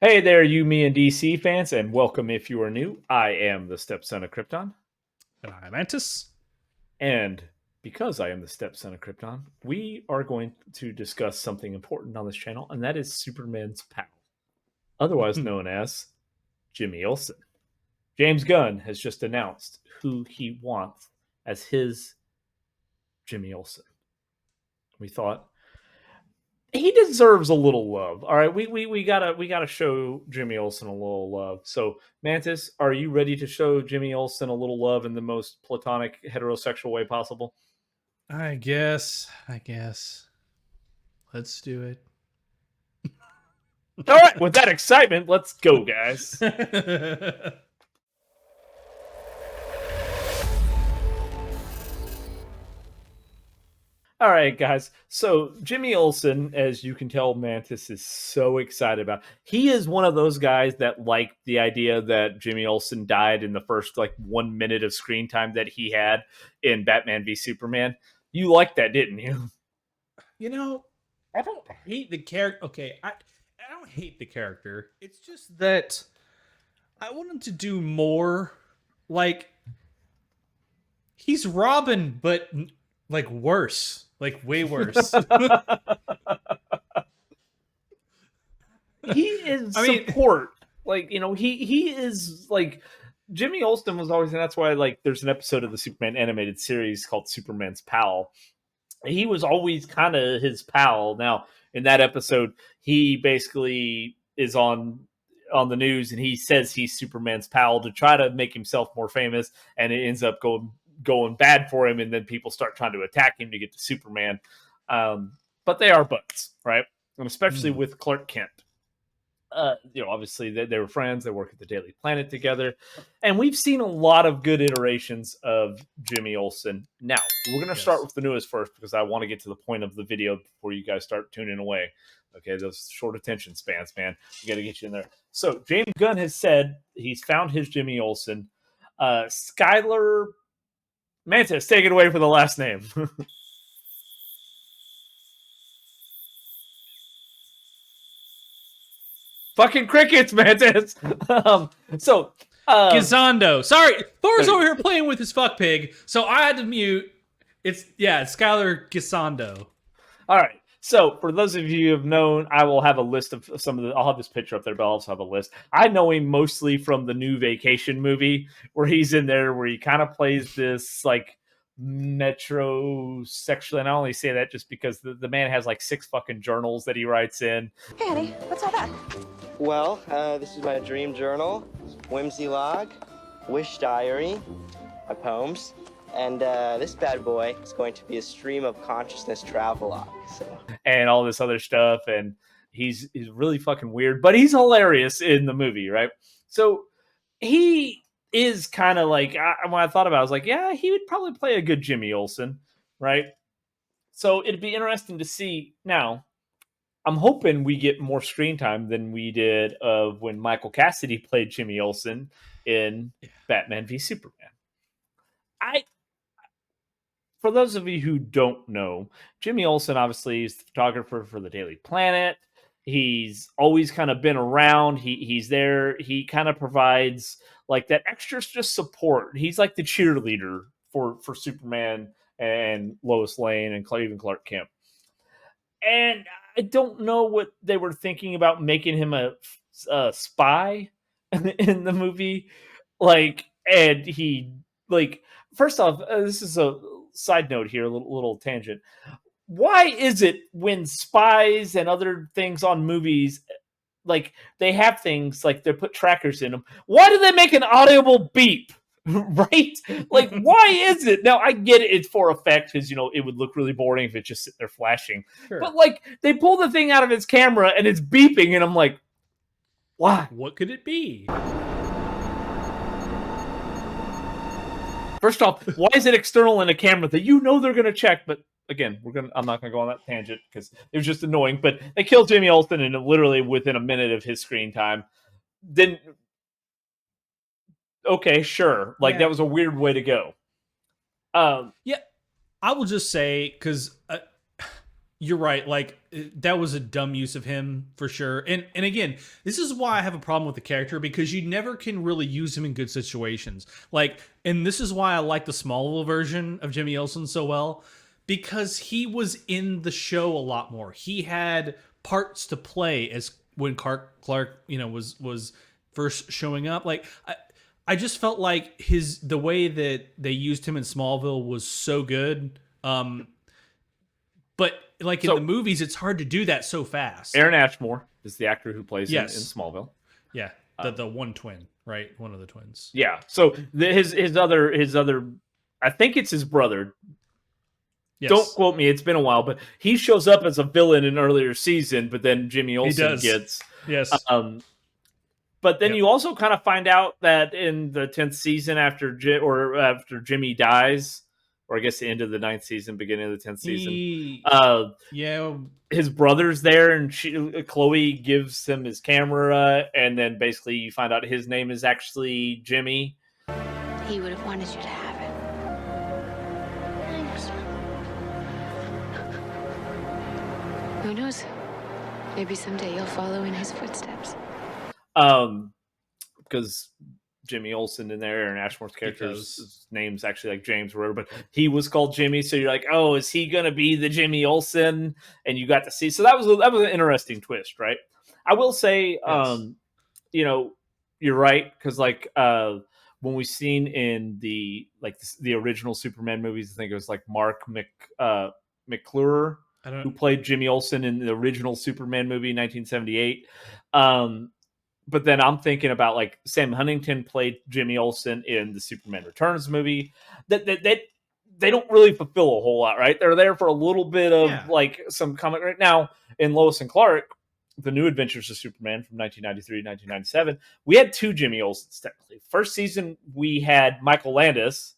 Hey there, you, me, and DC fans, and welcome if you are new. I am the stepson of Krypton, And I'm Mantis. and because I am the stepson of Krypton, we are going to discuss something important on this channel, and that is Superman's pal, otherwise known as Jimmy Olsen. James Gunn has just announced who he wants as his Jimmy Olsen. We thought he deserves a little love. All right, we gotta show Jimmy Olsen a little love. So, Mantis, are you ready to show Jimmy Olsen a little love in the most platonic heterosexual way possible? I guess. Let's do it. All right, with that excitement, let's go, guys. All right, guys. So Jimmy Olsen, as you can tell, Mantis is so excited about. He is one of those guys that like the idea that Jimmy Olsen died in the first like 1 minute of screen time that he had in Batman v Superman. You liked that, didn't you? you know, I don't hate the character. Okay, I don't hate the character. It's just that I want him to do more. Like he's Robin, but like worse, like way worse. He is I mean, support. Like, he is like Jimmy Olsen was always, and that's why like there's an episode of the Superman animated series called Superman's Pal. He was always kind of his pal. Now, in that episode, he basically is on the news and he says he's Superman's pal to try to make himself more famous, and it ends up going bad for him, and then people start trying to attack him to get to Superman. But they are buds, right? And especially mm, with Clark Kent. Obviously they were friends. They work at the Daily Planet together, and we've seen a lot of good iterations of Jimmy Olsen. Now we're going to start yes. with the newest first because I want to get to the point of the video before you guys start tuning away. Okay, those short attention spans, man. We got to get you in there. So James Gunn has said he's found his Jimmy Olsen. Skylar Mantis, take it away for the last name. Fucking crickets, Mantis. So, um, Gizondo. Sorry, Thor's over here playing with his fuck pig, so I had to mute. It's Skylar Gisondo. all right. So, for those of you who have known, I will have a list of some of the. I'll have this picture up there, but I'll also have a list. I know him mostly from the new Vacation movie, where he's in there, where he kind of plays this like metrosexual. And I only say that just because the man has like six fucking journals that he writes in. Hey, honey, what's all that? Well, this is my dream journal, whimsy log, wish diary, my poems, and this bad boy is going to be a stream of consciousness travel log. So And all this other stuff, and he's really fucking weird, but he's hilarious in the movie, right? So he is kind of like when I thought about it, I was like, yeah, he would probably play a good Jimmy Olsen, right? So it'd be interesting to see. Now, I'm hoping we get more screen time than we did of when Michael Cassidy played Jimmy Olsen in Batman v Superman. I For those of you who don't know, Jimmy Olsen obviously is the photographer for the Daily Planet. He's always kind of been around. He's there. He kind of provides like that extra just support. He's like the cheerleader for Superman and Lois Lane and even Clark Kent. And I don't know what they were thinking about making him a spy in the movie. Like, and he like first off, this is a side note here, a little tangent. Why is it when spies and other things on movies, like they have things like they put trackers in them? Why do they make an audible beep? Right? Like, why is it? Now I get it; it's for effect because it would look really boring if it's just sitting there flashing. But Sure. like, they pull the thing out of its camera and it's beeping, and I'm like, why? What could it be? First off, why is it external in a camera that they're going to check? But again, I'm not going to go on that tangent because it was just annoying. But they killed Jamie Olsen, and literally within a minute of his screen time. Then okay, sure, like that Yeah. was a weird way to go. Um, Yeah, I will just say because You're right. Like that was a dumb use of him for sure. And again, this is why I have a problem with the character because you never can really use him in good situations. Like, and this is why I like the Smallville version of Jimmy Olsen so well because he was in the show a lot more. He had parts to play as when Clark, was first showing up. Like I just felt like the way that they used him in Smallville was so good. But like in the movies, it's hard to do that so fast. Aaron Ashmore is the actor who plays in Smallville. Yeah, the one twin, right? One of the twins. Yeah. So his other, I think it's his brother. Yes. Don't quote me; it's been a while, but he shows up as a villain in an earlier season, but then Jimmy Olsen gets But then you also kind of find out that in the 10th season, after Jimmy dies. Or I guess the end of the 9th season, beginning of the 10th season. His brother's there, and Chloe gives him his camera, and then basically you find out his name is actually Jimmy. He would have wanted you to have it. Thanks. Who knows? Maybe someday you'll follow in his footsteps. Because Jimmy Olsen in there, and Ashmore's character's name's actually like James or whatever, but he was called Jimmy, so you're like, oh, is he gonna be the Jimmy Olsen? And you got to see, so that was an interesting twist, right? I will say, you're right, because like when we seen in the original Superman movies, I think it was like Mark McClure who played Jimmy Olsen in the original Superman movie in 1978. But then I'm thinking about like Sam Huntington played Jimmy Olsen in the Superman Returns movie. That they don't really fulfill a whole lot, right? They're there for a little bit of like some comic. Right now in Lois and Clark, The New Adventures of Superman from 1993 to 1997, we had 2 Jimmy Olsens technically. First season we had Michael Landis,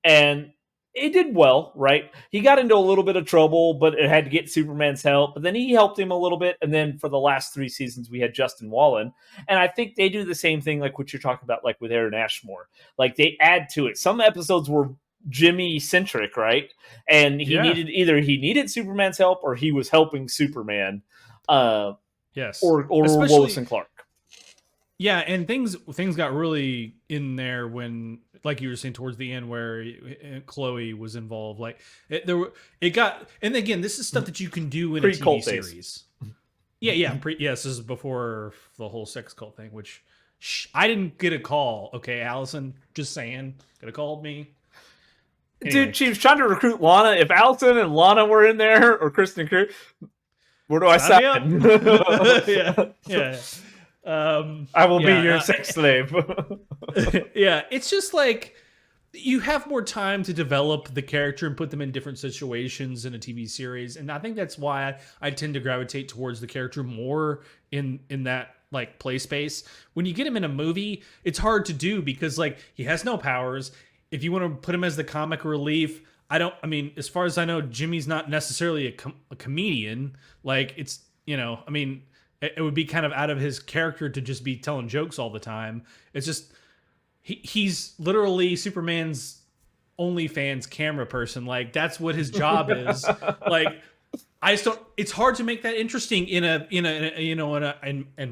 and he did well, right? He got into a little bit of trouble, but it had to get Superman's help. But then he helped him a little bit. And then for the last 3 seasons, we had Justin Wallen. And I think they do the same thing like what you're talking about, like with Aaron Ashmore. Like they add to it. Some episodes were Jimmy-centric, right? And he needed Superman's help or he was helping Superman. Or Lois and Clark. Yeah, and things got really in there when, like you were saying, towards the end where Chloe was involved. Like it got, and again, this is stuff that you can do in a TV series. This is before the whole sex cult thing. Which I didn't get a call. Okay, Allison, just saying, could have called me. Anyway. Dude, she was trying to recruit Lana. If Allison and Lana were in there, or Kristen Crew, where do I sign? Yeah. I will be your sex slave. Yeah, it's just like you have more time to develop the character and put them in different situations in a TV series, and I think that's why I tend to gravitate towards the character more in that like play space. When you get him in a movie, it's hard to do because like he has no powers. If you want to put him as the comic relief, as far as I know, Jimmy's not necessarily a comedian. Like it's, it would be kind of out of his character to just be telling jokes all the time. It's just he's literally Superman's OnlyFans camera person. Like that's what his job is. Like I just don't. It's hard to make that interesting in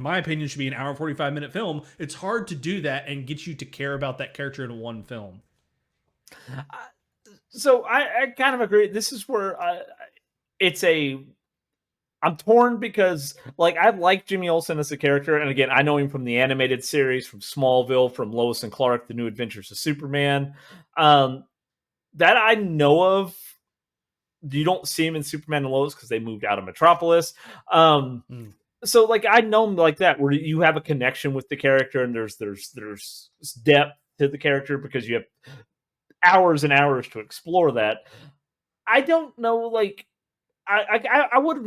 my opinion, should be an hour and 45-minute film. It's hard to do that and get you to care about that character in one film. So I kind of agree. This is where I'm torn because like I like Jimmy Olsen as a character, and again I know him from the animated series, from Smallville, from Lois and Clark, The New Adventures of Superman. That I know of. You don't see him in Superman and Lois because they moved out of Metropolis. So like I know him like that, where you have a connection with the character, and there's depth to the character because you have hours and hours to explore that. I don't know, like I would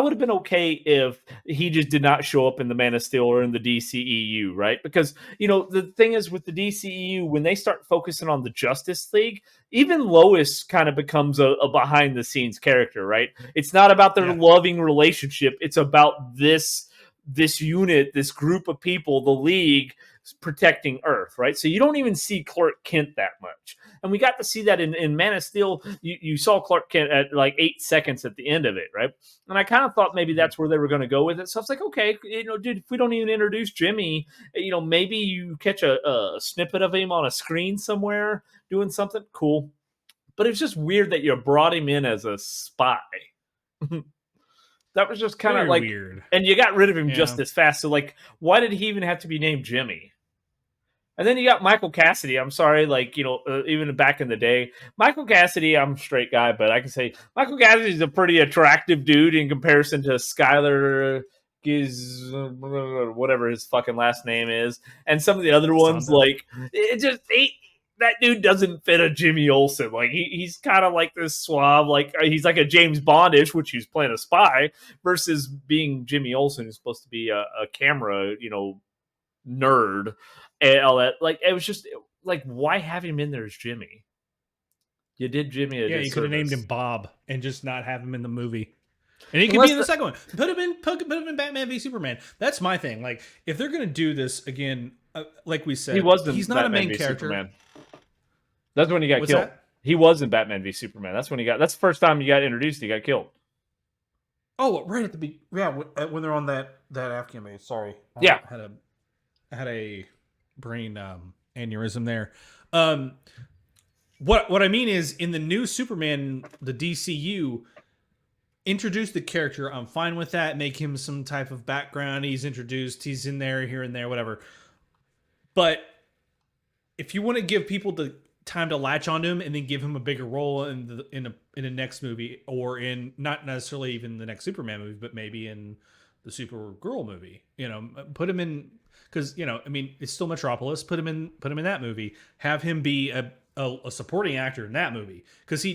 have been okay if he just did not show up in the Man of Steel or in the DCEU, right? Because the thing is with the DCEU, when they start focusing on the Justice League, even Lois kind of becomes a behind the scenes character, right? It's not about their loving relationship; it's about this this unit, this group of people, the League protecting Earth, right? So you don't even see Clark Kent that much. And we got to see that in Man of Steel. You saw Clark Kent at like 8 seconds at the end of it, right? And I kind of thought maybe that's where they were going to go with it. So I was like, okay, dude, if we don't even introduce Jimmy, maybe you catch a snippet of him on a screen somewhere doing something cool. But it's just weird that you brought him in as a spy. That was just kind of like weird. And you got rid of him just as fast. So like, why did he even have to be named Jimmy? And then you got Michael Cassidy. I'm sorry, even back in the day, Michael Cassidy, I'm a straight guy, but I can say Michael Cassidy is a pretty attractive dude in comparison to Skylar Giz, whatever his fucking last name is, and some of the other ones. Like, it just that dude doesn't fit a Jimmy Olsen. Like, he's kind of like this suave, like he's like a James Bondish, which he's playing a spy, versus being Jimmy Olsen, who's supposed to be a camera, nerd. And all that, like, it was just like, why have him in there as Jimmy? You did Jimmy a disservice. You could have named him Bob and just not have him in the movie, and he could be in the second one. Put him in Batman v Superman. That's my thing. Like, if they're gonna do this again, like we said, he's not Batman a main character. Superman. That's when he got killed. He was in Batman v Superman. That's when he got. That's the first time he got introduced. He got killed. Oh, right at the beginning. Yeah, when they're on that Afghan base. Sorry. I had a brain aneurysm there. What I mean is, in the new Superman, the DCU, introduce the character. I'm fine with that. Make him some type of background. He's introduced. He's in there, here and there, whatever. But if you want to give people the time to latch onto him and then give him a bigger role in the next movie, or in not necessarily even the next Superman movie, but maybe in the Supergirl movie, put him in. Because it's still Metropolis. Put him in that movie. Have him be a supporting actor in that movie. Because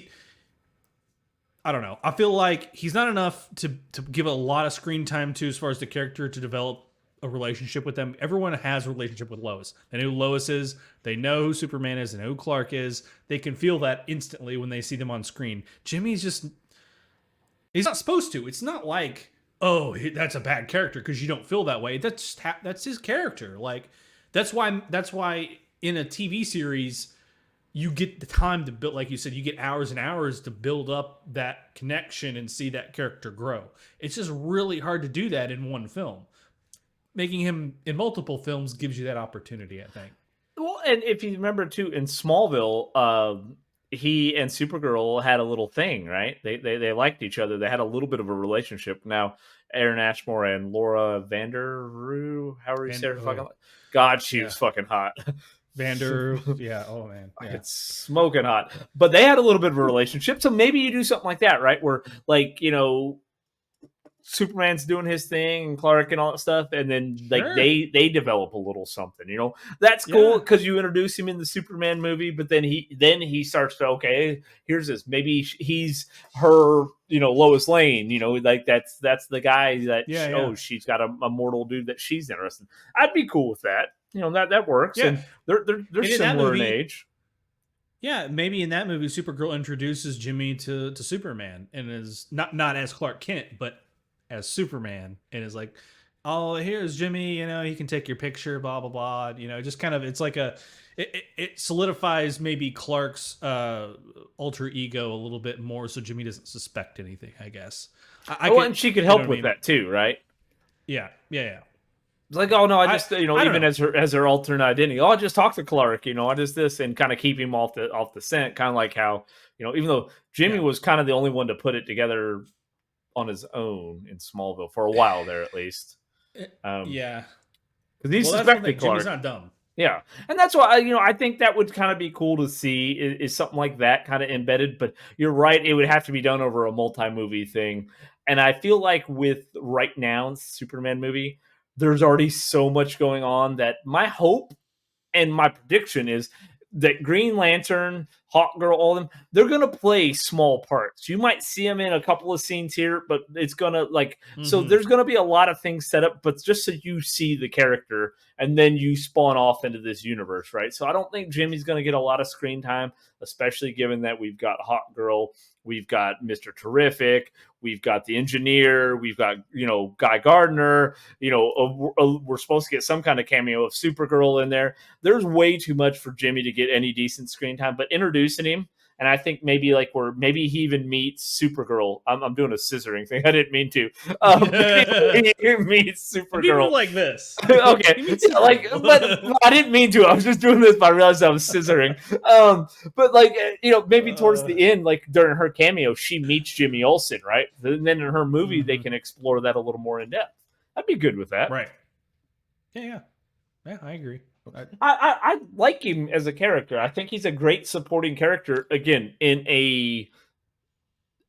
I don't know. I feel like he's not enough to give a lot of screen time to, as far as the character to develop a relationship with them. Everyone has a relationship with Lois. They know who Lois is. They know who Superman is. They know who Clark is. They can feel that instantly when they see them on screen. Jimmy's just, he's not supposed to. It's not like, oh, that's a bad character because you don't feel that way. That's his character. Like, that's why in a TV series you get the time to build, like you said, you get hours and hours to build up that connection and see that character grow. It's just really hard to do that in one film. Making him in multiple films gives you that opportunity, I think. Well, and if you remember too, in Smallville, he and Supergirl had a little thing, right? They liked each other. They had a little bit of a relationship. Now, Aaron Ashmore and Laura Vanderroo, however you say her fucking, God, she was fucking hot. Yeah, oh man, it's smoking hot. But they had a little bit of a relationship, so maybe you do something like that, right? Where, like, Superman's doing his thing and Clark and all that stuff, and then they develop a little something, that's cool because you introduce him in the Superman movie, but then he starts to, okay, here's this, maybe he's her, Lois Lane, like that's the guy that she's got a mortal dude that she's interested in. I'd be cool with that. That works. And they're similar in age. Yeah, maybe in that movie Supergirl introduces Jimmy to Superman and is not as Clark Kent, but as Superman, and is like, oh, here's Jimmy, he can take your picture, blah blah blah, just kind of, it's like it solidifies maybe Clark's alter ego a little bit more, so Jimmy doesn't suspect anything, I guess. And she could help with that too, right? Yeah. It's like, oh no, I just even as her alternate identity, I'll just talk to Clark, I just this, and kind of keep him off the scent, kind of like how even though Jimmy was kind of the only one to put it together on his own in Smallville for a while there, at least. Because he suspected Clark. Jimmy's not dumb. Yeah, and that's why I think that would kind of be cool to see is something like that kind of embedded. But you're right; it would have to be done over a multi-movie thing. And I feel like with right now Superman movie, there's already so much going on that my hope and my prediction is that Green Lantern, Hawk Girl, all of them, they're gonna play small parts. You might see them in a couple of scenes here, but it's gonna like so there's gonna be a lot of things set up, but just so you see the character and then you spawn off into this universe, right? So I don't think Jimmy's gonna get a lot of screen time, especially given that we've got Hawk Girl, we've got Mr. Terrific, we've got the engineer, we've got Guy Gardner, we're supposed to get some kind of cameo of Supergirl in there. There's way too much for Jimmy to get any decent screen time, but introducing him, and I think maybe maybe he even meets Supergirl. I'm doing a scissoring thing. I didn't mean to. He meets Supergirl like this. Okay, yeah, but I didn't mean to. I was just doing this, but I realized I was scissoring. But maybe towards the end, like during her cameo, she meets Jimmy Olsen, right? And then in her movie, they can explore that a little more in depth. I'd be good with that, right? Yeah, I agree. I like him as a character. I think he's a great supporting character. Again, in a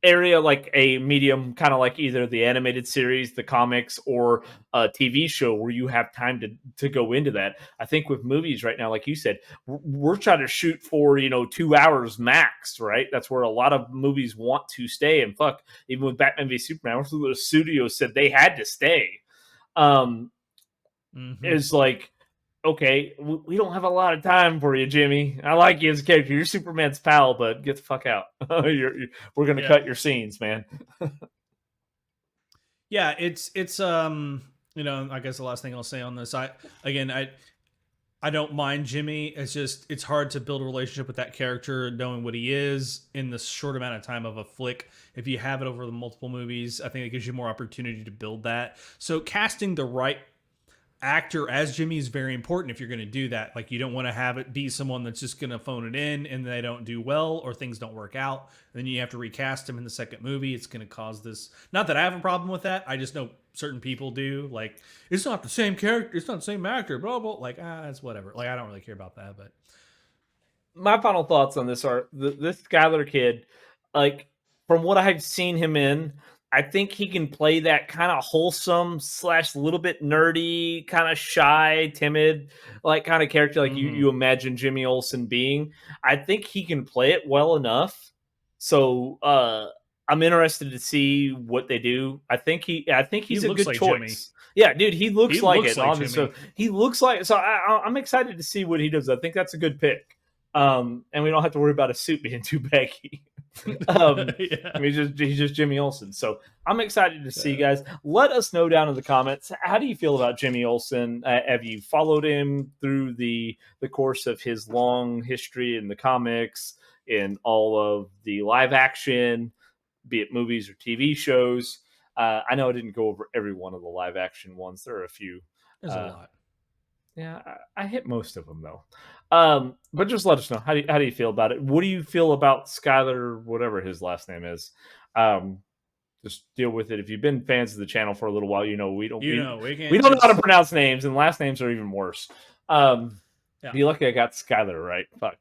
area like a medium, kind of like either the animated series, the comics, or a TV show where you have time to go into that. I think with movies right now, like you said, we're trying to shoot for 2 hours max, right? That's where a lot of movies want to stay. And fuck, even with Batman v Superman, the studio said they had to stay. Is like, okay, we don't have a lot of time for you, Jimmy. I like you as a character. You're Superman's pal, but get the fuck out. We're going to cut your scenes, man. Yeah, it's I guess the last thing I'll say on this, I don't mind Jimmy. It's hard to build a relationship with that character, knowing what he is in the short amount of time of a flick. If you have it over the multiple movies, I think it gives you more opportunity to build that. So casting the right actor as Jimmy is very important if you're going to do that. Like, you don't want to have it be someone that's just going to phone it in and they don't do well or things don't work out. Then you have to recast him in the second movie. It's going to cause this. Not that I have a problem with that. I just know certain people do. Like, it's not the same character. It's not the same actor. Blah, blah. Like, it's whatever. Like, I don't really care about that. But my final thoughts on this are this Skylar kid, like, from what I've seen him in, I think he can play that kind of wholesome / little bit nerdy, kind of shy, timid, like kind of character like you imagine Jimmy Olsen being. I think he can play it well enough. So I'm interested to see what they do. I think he's a good choice. Jimmy. Yeah, dude, he looks like it. Obviously, he looks like. So I'm excited to see what he does. I think that's a good pick. And we don't have to worry about a suit being too baggy. He's just Jimmy Olsen. So I'm excited to see, guys. Let us know down in the comments, how do you feel about Jimmy Olsen? Have you followed him through the course of his long history in the comics, in all of the live action, be it movies or TV shows? I know I didn't go over every one of the live action ones. There are a few. There's a lot. Yeah, I hit most of them though. But just let us know, how do you feel about it? What do you feel about Skylar, whatever his last name is? Just deal with it. If you've been fans of the channel for a little while, we don't we don't know how to pronounce names, and last names are even worse. Be lucky I got Skylar right. Fuck.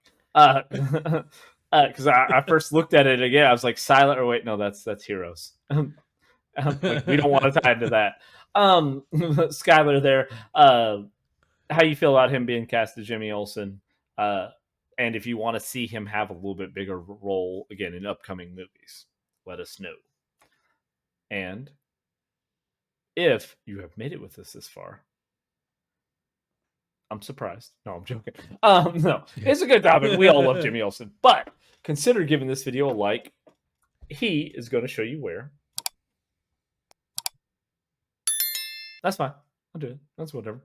Because I first looked at it again, I was like, Silent. Or wait, no, that's Heroes. Like, we don't want to tie into that. Skylar there. How you feel about him being cast as Jimmy Olsen, and if you want to see him have a little bit bigger role again in upcoming movies, let us know. And if you have made it with us this far, I'm surprised. No, I'm joking. No, it's a good topic. We all love Jimmy Olsen, but consider giving this video a like. He is going to show you where. That's fine. I'll do it. That's whatever.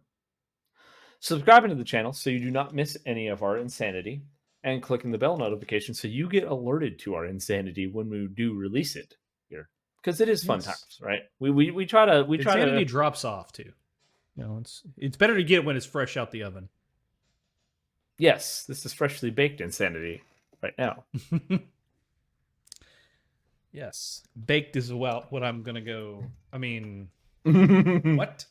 Subscribing to the channel so you do not miss any of our insanity, and clicking the bell notification so you get alerted to our insanity when we do release it here, because it is fun times, right? We try to insanity drops off too. It's better to get when it's fresh out the oven. Yes, this is freshly baked insanity right now. Yes, baked is what I'm gonna go. I mean, what?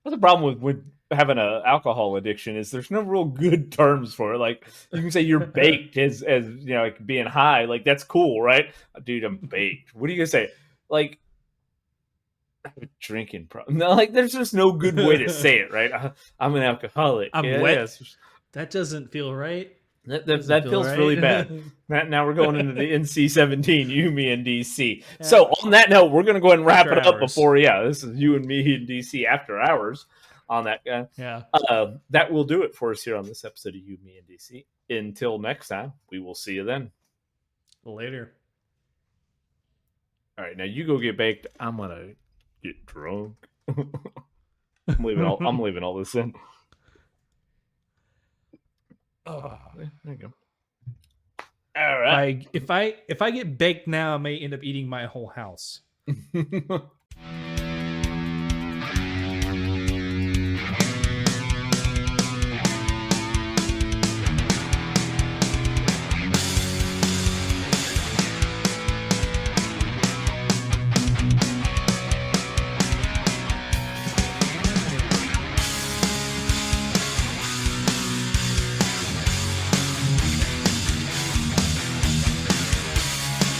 That's the problem with having an alcohol addiction, is there's no real good terms for it. Like, you can say you're baked as like being high. Like, that's cool, right? Dude, I'm baked. What are you gonna say? Like, I have a drinking problem. No, like, there's just no good way to say it, right? I'm an alcoholic. I'm wet. That doesn't feel right. That feel feels right? really bad. Now we're going into the NC-17, you, me, and DC. Yeah. So on that note, we're going to go ahead and wrap After it up hours. before, this is you and me and DC after hours on that guy. Yeah. That will do it for us here on this episode of You, Me, and DC. Until next time, we will see you then. Later. All right, now you go get baked. I'm going to get drunk. I'm leaving all this in. Oh. There you go. All right. If I get baked now, I may end up eating my whole house.